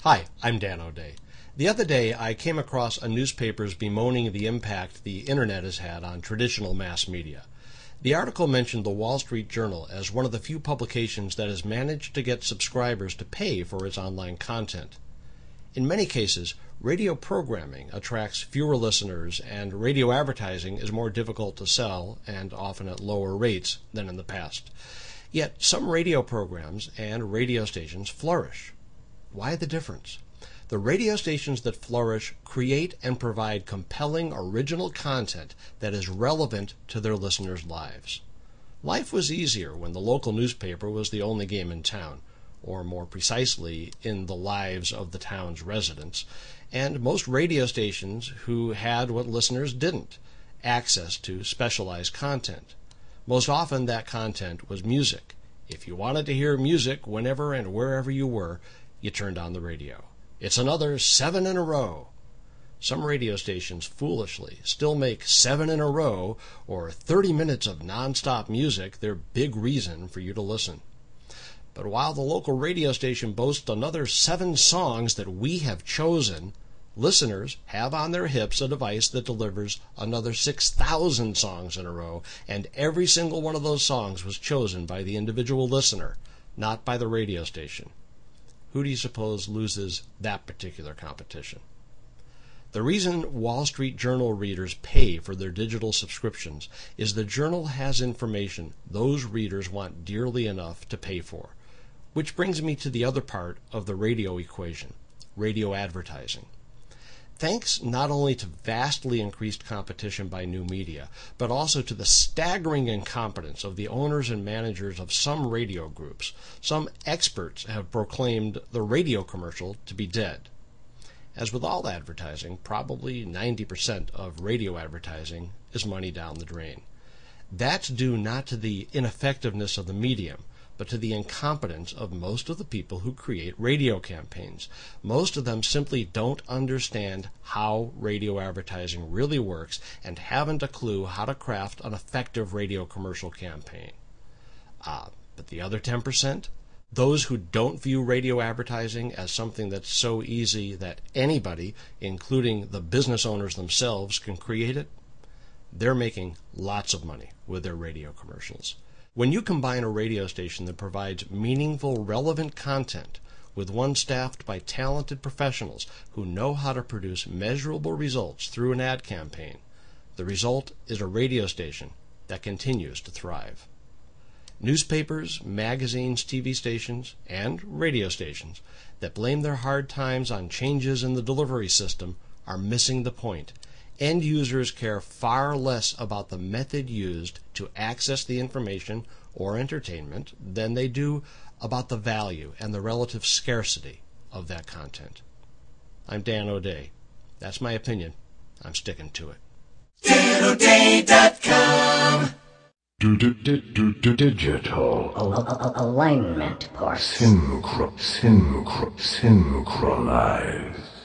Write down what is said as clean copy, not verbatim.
Hi, I'm Dan O'Day. The other day, I came across a newspaper bemoaning the impact the Internet has had on traditional mass media. The article mentioned the Wall Street Journal as one of the few publications that has managed to get subscribers to pay for its online content. In many cases, radio programming attracts fewer listeners, and radio advertising is more difficult to sell and often at lower rates than in the past. Yet some radio programs and radio stations flourish. Why the difference? The radio stations that flourish create and provide compelling original content that is relevant to their listeners' lives. Life was easier when the local newspaper was the only game in town, or more precisely, in the lives of the town's residents, and most radio stations who had what listeners didn't, access to specialized content. Most often that content was music. If you wanted to hear music whenever and wherever you were, you turned on the radio. It's another 7 in a row. Some radio stations foolishly still make 7 in a row or 30 minutes of nonstop music their big reason for you to listen. But while the local radio station boasts another 7 songs that we have chosen, listeners have on their hips a device that delivers another 6,000 songs in a row, and every single one of those songs was chosen by the individual listener, not by the radio station. Who do you suppose loses that particular competition? The reason Wall Street Journal readers pay for their digital subscriptions is the journal has information those readers want dearly enough to pay for. Which brings me to the other part of the radio equation, radio advertising. Thanks not only to vastly increased competition by new media, but also to the staggering incompetence of the owners and managers of some radio groups, some experts have proclaimed the radio commercial to be dead. As with all advertising, probably 90% of radio advertising is money down the drain. That's due not to the ineffectiveness of the medium, but to the incompetence of most of the people who create radio campaigns. Most of them simply don't understand how radio advertising really works and haven't a clue how to craft an effective radio commercial campaign. But the other 10%? Those who don't view radio advertising as something that's so easy that anybody, including the business owners themselves, can create it, they're making lots of money with their radio commercials. When you combine a radio station that provides meaningful, relevant content with one staffed by talented professionals who know how to produce measurable results through an ad campaign, the result is a radio station that continues to thrive. Newspapers, magazines, TV stations, and radio stations that blame their hard times on changes in the delivery system are missing the point. End users care far less about the method used to access the information or entertainment than they do about the value and the relative scarcity of that content. I'm Dan O'Day. That's my opinion. I'm sticking to it. DanO'Day.com Digital alignment parts. synchronize.